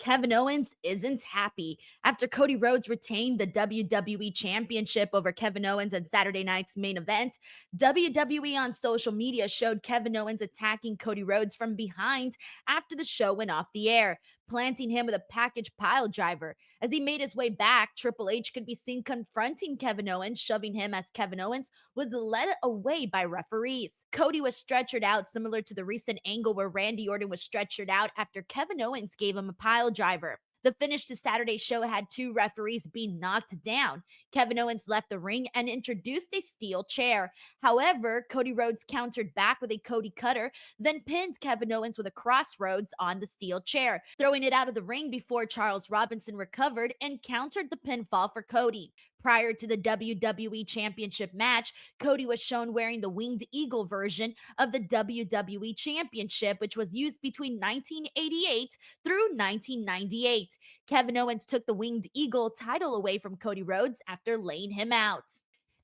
Kevin Owens isn't happy. After Cody Rhodes retained the WWE Championship over Kevin Owens at Saturday night's main event, WWE on social media showed Kevin Owens attacking Cody Rhodes from behind after the show went off the air, planting him with a package pile driver. As he made his way back, Triple H could be seen confronting Kevin Owens, shoving him as Kevin Owens was led away by referees. Cody was stretchered out, similar to the recent angle where Randy Orton was stretchered out after Kevin Owens gave him a pile driver. The finish to Saturday's show had two referees being knocked down. Kevin Owens left the ring and introduced a steel chair. However, Cody Rhodes countered back with a Cody Cutter, then pinned Kevin Owens with a crossroads on the steel chair, throwing it out of the ring before Charles Robinson recovered and countered the pinfall for Cody. Prior to the WWE Championship match, Cody was shown wearing the Winged Eagle version of the WWE Championship, which was used between 1988 through 1998. Kevin Owens took the Winged Eagle title away from Cody Rhodes after laying him out.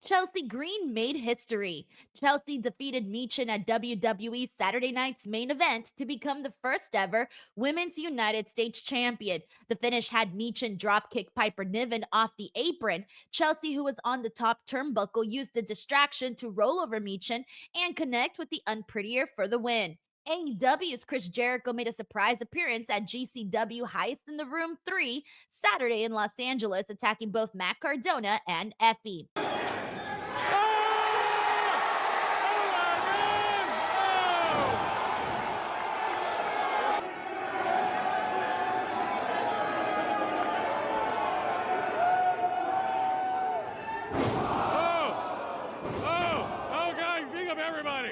Chelsea Green made history. Chelsea defeated Michin at WWE's Saturday night's main event to become the first ever Women's United States champion. The finish had Michin dropkick Piper Niven off the apron. Chelsea, who was on the top turnbuckle, used a distraction to roll over Michin and connect with the unprettier for the win. AEW's Chris Jericho made a surprise appearance at GCW Heist in the Room 3 Saturday in Los Angeles, attacking both Matt Cardona and Effy. Everybody.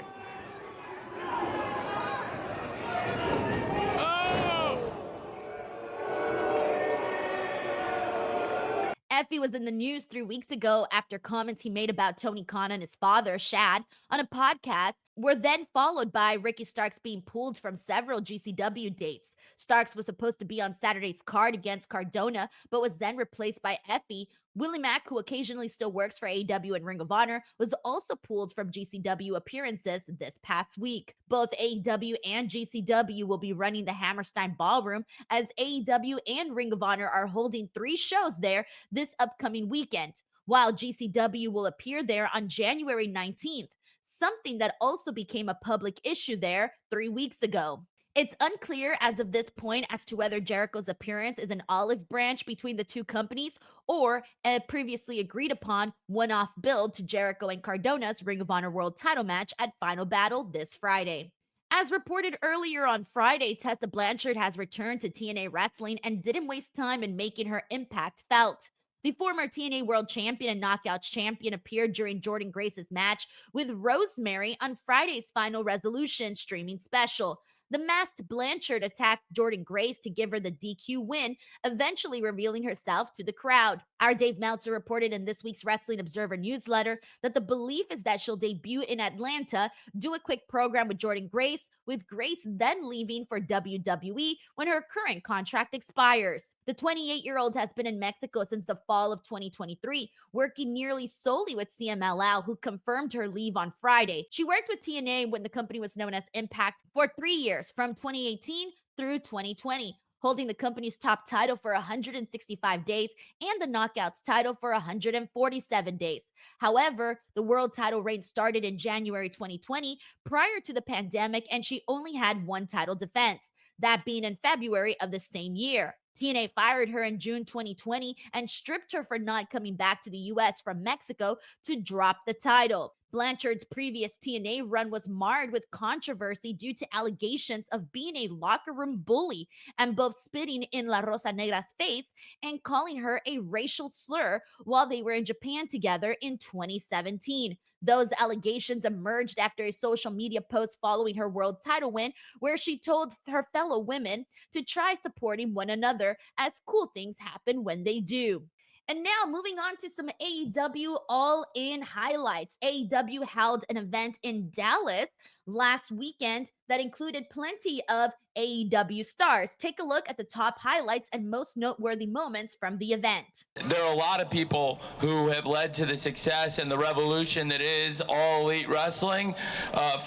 Effy was in the news 3 weeks ago after comments he made about Tony Khan and his father, Shad, on a podcast were then followed by Ricky Starks being pulled from several GCW dates. Starks was supposed to be on Saturday's card against Cardona, but was then replaced by Effy. Willie Mack, who occasionally still works for AEW and Ring of Honor, was also pulled from GCW appearances this past week. Both AEW and GCW will be running the Hammerstein Ballroom, as AEW and Ring of Honor are holding 3 shows there this upcoming weekend, while GCW will appear there on January 19th, something that also became a public issue there 3 weeks ago. It's unclear as of this point as to whether Jericho's appearance is an olive branch between the two companies or a previously agreed upon one-off build to Jericho and Cardona's Ring of Honor World title match at Final Battle this Friday. As reported earlier on Friday, Tessa Blanchard has returned to TNA Wrestling and didn't waste time in making her impact felt. The former TNA World Champion and Knockouts Champion appeared during Jordynne Grace's match with Rosemary on Friday's Final Resolution streaming special. The masked Blanchard attacked Jordynne Grace to give her the DQ win, eventually revealing herself to the crowd. Our Dave Meltzer reported in this week's Wrestling Observer newsletter that the belief is that she'll debut in Atlanta, do a quick program with Jordynne Grace, with Grace then leaving for WWE when her current contract expires. The 28-year-old has been in Mexico since the fall of 2023, working nearly solely with CMLL, who confirmed her leave on Friday. She worked with TNA when the company was known as Impact for 3 years, from 2018 through 2020, holding the company's top title for 165 days and the Knockouts title for 147 days. However, the world title reign started in January 2020 prior to the pandemic, and she only had one title defense, that being in February of the same year. TNA fired her in June 2020 and stripped her for not coming back to the US from Mexico to drop the title. Blanchard's previous TNA run was marred with controversy due to allegations of being a locker room bully and both spitting in La Rosa Negra's face and calling her a racial slur while they were in Japan together in 2017. Those allegations emerged after a social media post following her world title win, where she told her fellow women to try supporting one another, as cool things happen when they do. And now moving on to some AEW All-In highlights. AEW held an event in Dallas last weekend that included plenty of AEW stars. Take a look at the top highlights and most noteworthy moments from the event. There are a lot of people who have led to the success and the revolution that is All Elite Wrestling.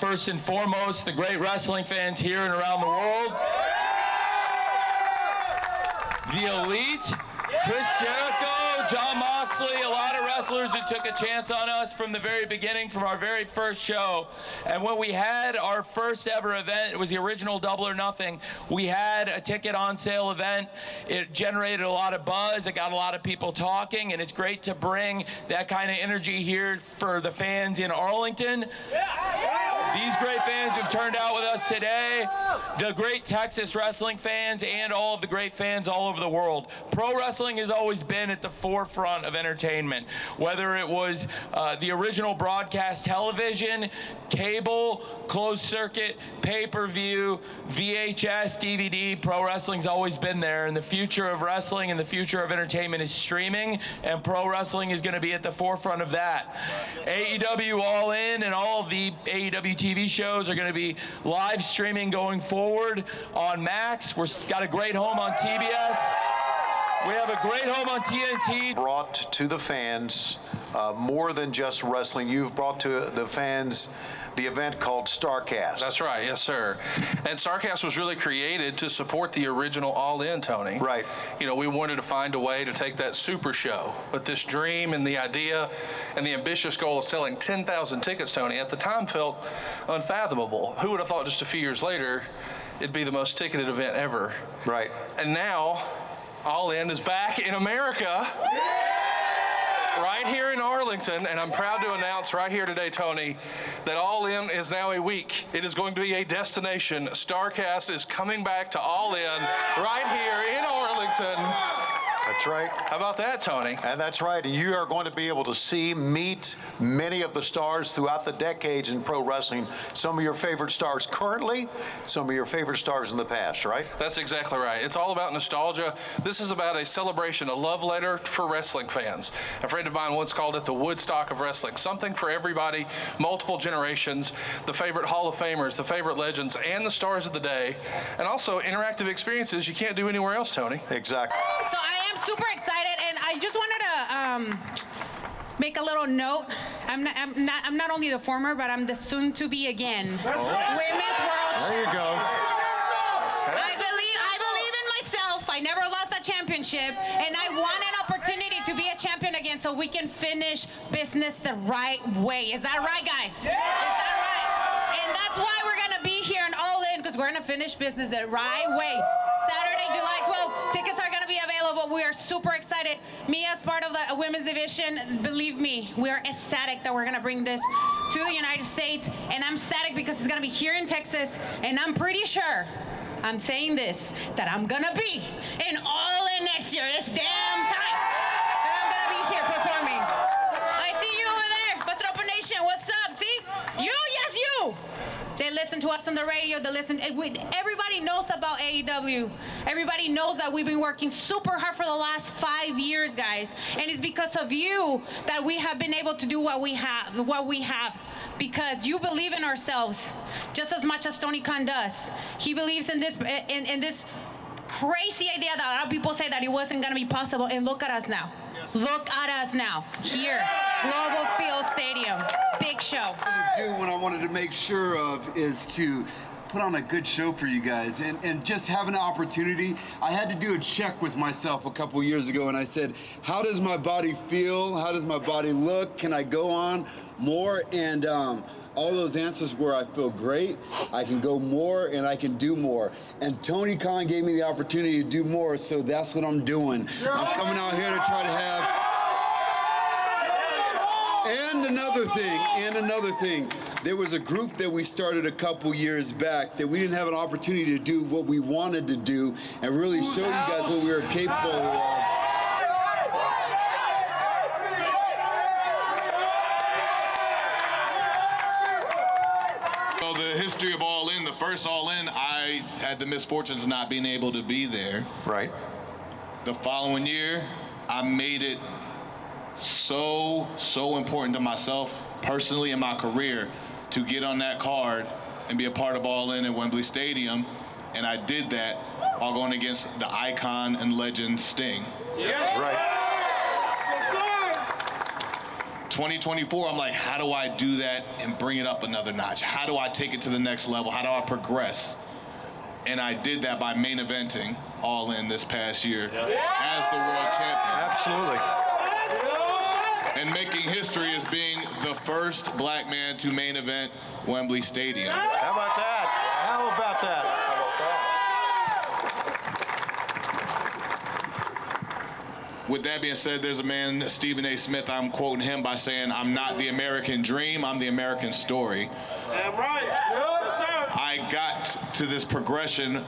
First and foremost, the great wrestling fans here and around the world. the Elite, Chris Jericho, John Moxley, a lot of wrestlers who took a chance on us from the very beginning, from our very first show. And when we had our first ever event, it was the original Double or Nothing, we had a ticket on sale event. It generated a lot of buzz, it got a lot of people talking, and it's great to bring that kind of energy here for the fans in Arlington. These great fans who've turned out with us today, the great Texas wrestling fans, and all of the great fans all over the world. Pro wrestling has always been at the forefront of entertainment, whether it was the original broadcast television, cable, closed circuit, pay-per-view, VHS, DVD. Pro wrestling's always been there, and the future of wrestling and the future of entertainment is streaming, and pro wrestling is going to be at the forefront of that. AEW All In and all of the AEW TV shows are going to be live streaming going forward on Max. We've got a great home on TBS. We have a great home on TNT. Brought to the fans more than just wrestling. You've brought to the fans the event called StarCast. That's right, yes, sir. And StarCast was really created to support the original All In, Tony. Right. You know, we wanted to find a way to take that super show, but this dream and the idea and the ambitious goal of selling 10,000 tickets, Tony, at the time felt unfathomable. Who would have thought just a few years later it'd be the most ticketed event ever? Right. And now, All In is back in America. Right here in Arlington, and I'm proud to announce right here today, Tony, that All In is now a week. It is going to be a destination. StarCast is coming back to All In right here in Arlington. That's right. How about that, Tony? And that's right. And you are going to be able to meet many of the stars throughout the decades in pro wrestling. Some of your favorite stars currently, some of your favorite stars in the past, right? That's exactly right. It's all about nostalgia. This is about a celebration, a love letter for wrestling fans. A friend of mine once called it the Woodstock of wrestling. Something for everybody, multiple generations, the favorite Hall of Famers, the favorite legends, and the stars of the day. And also interactive experiences you can't do anywhere else, Tony. Exactly. So I am super excited, and I just wanted to make a little note. I'm not only the former, but I'm the soon-to-be again Women's World. There you go. I believe in myself. I never lost a championship, and I want an opportunity to be a champion again, so we can finish business the right way. Is that right, guys? Yeah. Is that right? And that's why we're gonna be here in All In, because we're gonna finish business the right way. Saturday, July 12th. Tickets are gonna be available. We are super excited. Me as part of the women's division, believe me, we are ecstatic that we're gonna bring this to the United States. And I'm ecstatic because it's gonna be here in Texas. And I'm pretty sure, I'm saying this, that I'm gonna be in All In next year. It's damn time that I'm gonna be here performing. I see you over there. Busted Open Nation, what's up? See? You, yes, you. They listen to us on the radio. They listen. Everybody knows about AEW. Everybody knows that we've been working super hard for the last 5 years, guys. And it's because of you that we have been able to do what we have. Because you believe in ourselves just as much as Tony Khan does. He believes in this crazy idea that a lot of people say that it wasn't going to be possible. And look at us now. Look at us now, here, Global Field Stadium, big show. What I wanted to make sure of is to put on a good show for you guys and just have an opportunity. I had to do a check with myself a couple years ago, and I said, how does my body feel? How does my body look? Can I go on more? And all those answers were, I feel great, I can go more, and I can do more. And Tony Khan gave me the opportunity to do more, so that's what I'm doing. I'm coming out here to try to have... And another thing, there was a group that we started a couple years back that we didn't have an opportunity to do what we wanted to do and really show you guys what we were capable of. The history of All In, the first All In, I had the misfortunes of not being able to be there. Right. The following year, I made it so important to myself, personally, in my career, to get on that card and be a part of All In at Wembley Stadium. And I did that while going against the icon and legend Sting. Yeah. Right. 2024, I'm like, how do I do that and bring it up another notch? How do I take it to the next level? How do I progress? And I did that by main eventing All In this past year as the world champion. Absolutely. And making history as being the first black man to main event Wembley Stadium. How about that? How about that? With that being said, there's a man, Stephen A. Smith, I'm quoting him by saying, "I'm not the American dream, I'm the American story." Damn right. I got to this progression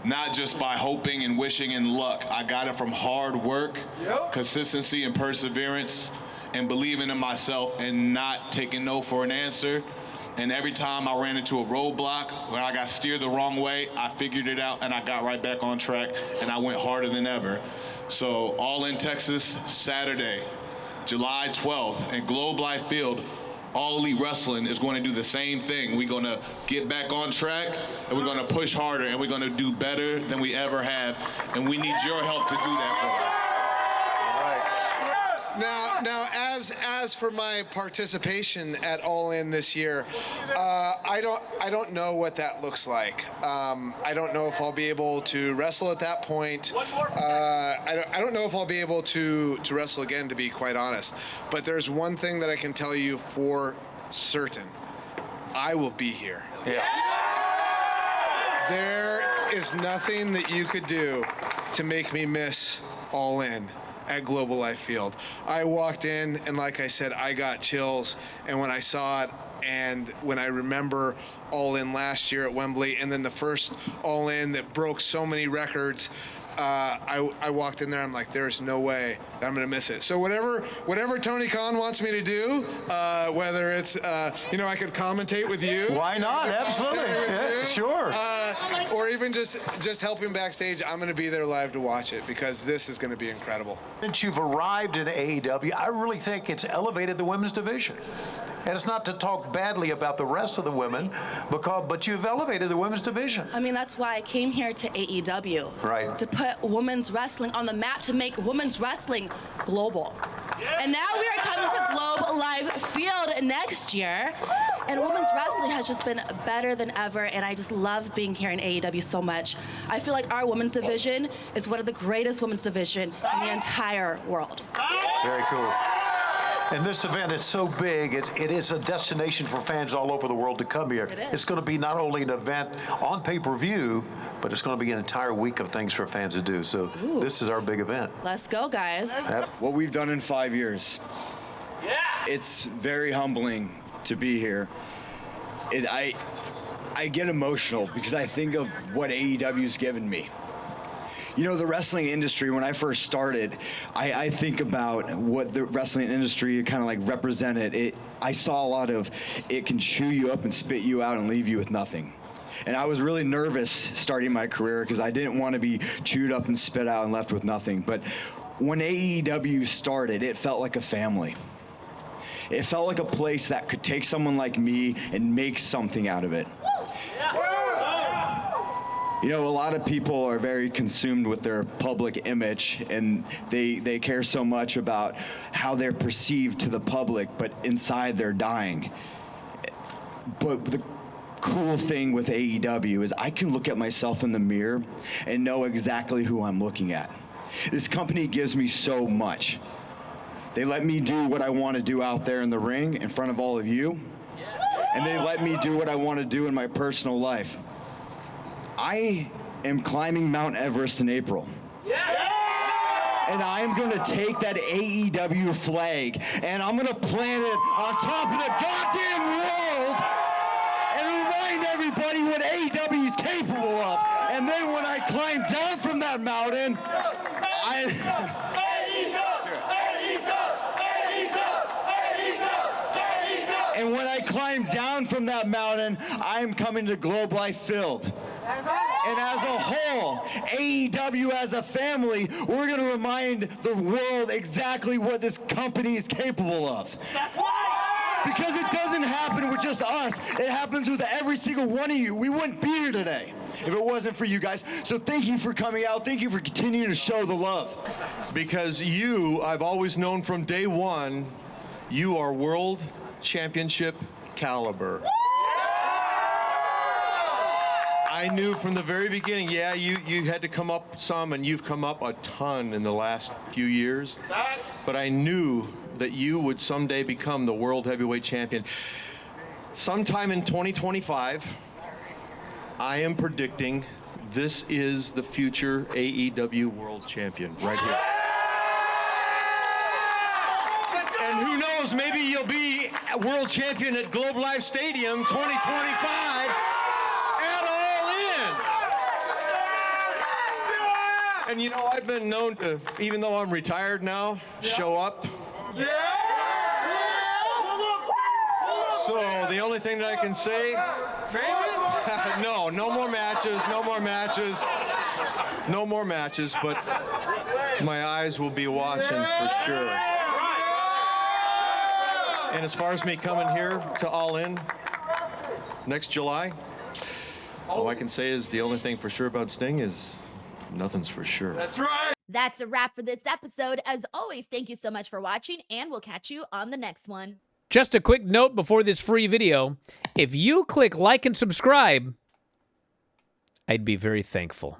not just by hoping and wishing and luck. I got it from hard work, consistency and perseverance, and believing in myself and not taking no for an answer. And every time I ran into a roadblock, when I got steered the wrong way, I figured it out and I got right back on track and I went harder than ever. So All In Texas, Saturday, July 12th, at Globe Life Field. All Elite Wrestling is going to do the same thing. We're going to get back on track, and we're going to push harder, and we're going to do better than we ever have, and we need your help to do that for us. Now, as for my participation at All In this year, I don't know what that looks like. I don't know if I'll be able to wrestle at that point. I don't know if I'll be able to wrestle again, to be quite honest. But there's one thing that I can tell you for certain: I will be here. Yes. There is nothing that you could do to make me miss All In at Global Life Field. I walked in, and like I said, I got chills. And when I saw it, and when I remember All In last year at Wembley, and then the first All In that broke so many records, I walked in there, I'm like, there's no way that I'm gonna miss it. So whatever Tony Khan wants me to do, whether it's, I could commentate with you. Why not? Absolutely. Yeah, sure. Or even just helping backstage, I'm gonna be there live to watch it, because this is gonna be incredible. Since you've arrived in AEW, I really think it's elevated the women's division. And it's not to talk badly about the rest of the women, but you've elevated the women's division. I mean, that's why I came here to AEW. Right. To put women's wrestling on the map, to make women's wrestling global. And now we are coming to Globe Life Field next year. And women's wrestling has just been better than ever, and I just love being here in AEW so much. I feel like our women's division is one of the greatest women's division in the entire world. Very cool. And this event is so big, it is a destination for fans all over the world to come here. It's going to be not only an event on pay-per-view, but it's going to be an entire week of things for fans to do. So This is our big event. Let's go, guys. What we've done in 5 years. Yeah. It's very humbling to be here. I get emotional because I think of what AEW's given me. You know, the wrestling industry, when I first started, I think about what the wrestling industry kind of like represented. I saw a lot of, it can chew you up and spit you out and leave you with nothing. And I was really nervous starting my career because I didn't want to be chewed up and spit out and left with nothing. But when AEW started, it felt like a family. It felt like a place that could take someone like me and make something out of it. You know, a lot of people are very consumed with their public image, and they care so much about how they're perceived to the public, but inside they're dying. But the cool thing with AEW is I can look at myself in the mirror and know exactly who I'm looking at. This company gives me so much. They let me do what I want to do out there in the ring in front of all of you, and they let me do what I want to do in my personal life. I am climbing Mount Everest in April. And I'm going to take that AEW flag and I'm going to plant it on top of the goddamn world and remind everybody what AEW is capable of. And then when I climb down from that mountain, And when I climb down from that mountain, I'm coming to Globe Life Field. And as a whole, AEW as a family, we're going to remind the world exactly what this company is capable of. That's right! Because it doesn't happen with just us. It happens with every single one of you. We wouldn't be here today if it wasn't for you guys. So thank you for coming out. Thank you for continuing to show the love. Because I've always known from day one, you are world championship caliber. I knew from the very beginning, yeah, you had to come up some, and you've come up a ton in the last few years. But I knew that you would someday become the World Heavyweight Champion. Sometime in 2025, I am predicting this is the future AEW World Champion right here. And who knows, maybe you'll be a World Champion at Globe Life Stadium 2025 at All In. And you know, I've been known to, even though I'm retired now, show up. So the only thing that I can say, no more matches, but my eyes will be watching for sure. And as far as me coming here to All In next July, all I can say is the only thing for sure about Sting is nothing's for sure. That's right. That's a wrap for this episode. As always, thank you so much for watching, and we'll catch you on the next one. Just a quick note before this free video. If you click like and subscribe, I'd be very thankful.